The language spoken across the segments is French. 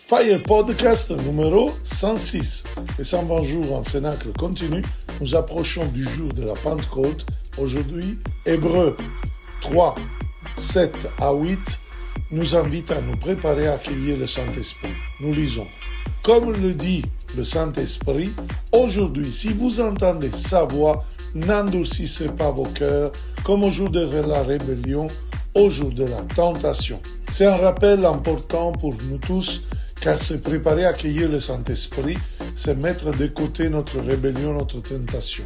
Fire Podcast numéro 106. Les 120 jours en Cénacle continue. Nous approchons du jour de la Pentecôte. Aujourd'hui, Hébreux 3, 7 à 8 nous invite à nous préparer à accueillir le Saint-Esprit. Nous lisons. Comme le dit le Saint-Esprit, aujourd'hui, si vous entendez sa voix, n'endurcissez pas vos cœurs, comme au jour de la rébellion, au jour de la tentation. C'est un rappel important pour nous tous, car se préparer à accueillir le Saint-Esprit, c'est mettre de côté notre rébellion, notre tentation.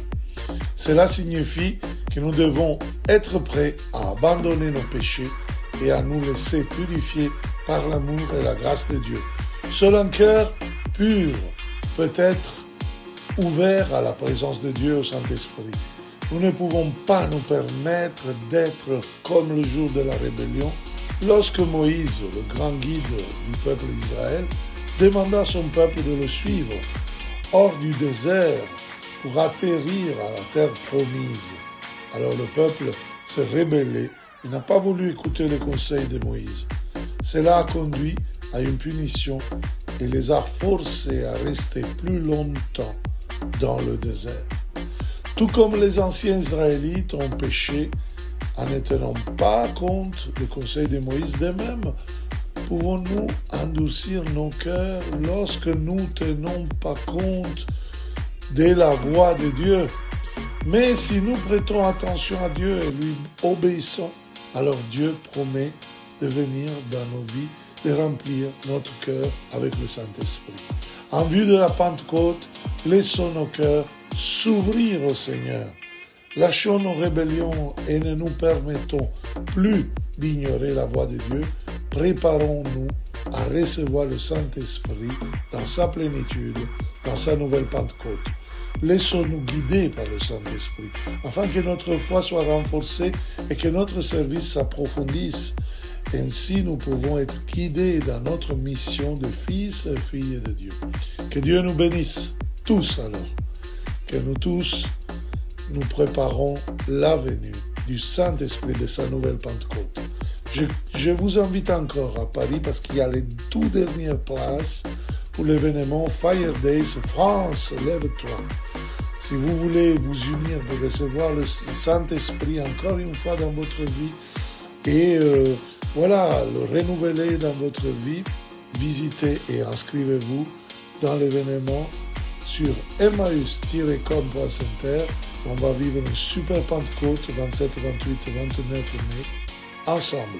Cela signifie que nous devons être prêts à abandonner nos péchés et à nous laisser purifier par l'amour et la grâce de Dieu. Seul un cœur pur peut être ouvert à la présence de Dieu au Saint-Esprit. Nous ne pouvons pas nous permettre d'être comme le jour de la rébellion, lorsque Moïse, le grand guide du peuple d'Israël, demanda à son peuple de le suivre hors du désert pour atterrir à la terre promise. Alors le peuple s'est rébellé et n'a pas voulu écouter les conseils de Moïse. Cela a conduit à une punition et les a forcés à rester plus longtemps dans le désert. Tout comme les anciens Israélites ont péché en ne tenant pas compte des conseils de Moïse, de même, pouvons-nous endurcir nos cœurs lorsque nous ne tenons pas compte de la voix de Dieu. Mais si nous prêtons attention à Dieu et lui obéissons, alors Dieu promet de venir dans nos vies, de remplir notre cœur avec le Saint-Esprit. En vue de la Pentecôte, laissons nos cœurs s'ouvrir au Seigneur. Lâchons nos rébellions et ne nous permettons plus d'ignorer la voix de Dieu. Préparons-nous à recevoir le Saint-Esprit dans sa plénitude, dans sa nouvelle Pentecôte. Laissons-nous guider par le Saint-Esprit, afin que notre foi soit renforcée et que notre service s'approfondisse. Ainsi, nous pouvons être guidés dans notre mission de fils et filles de Dieu. Que Dieu nous bénisse tous alors. Que nous tous nous préparons la venue du Saint-Esprit de sa nouvelle Pentecôte. Je vous invite encore à Paris parce qu'il y a les toutes dernières places pour l'événement Fire Days France, lève-toi. Si vous voulez vous unir pour recevoir le Saint-Esprit encore une fois dans votre vie et le renouveler dans votre vie, visitez et inscrivez-vous dans l'événement sur emmaüs-com.center. On va vivre une super Pentecôte 27, 28 et 29 mai ensemble.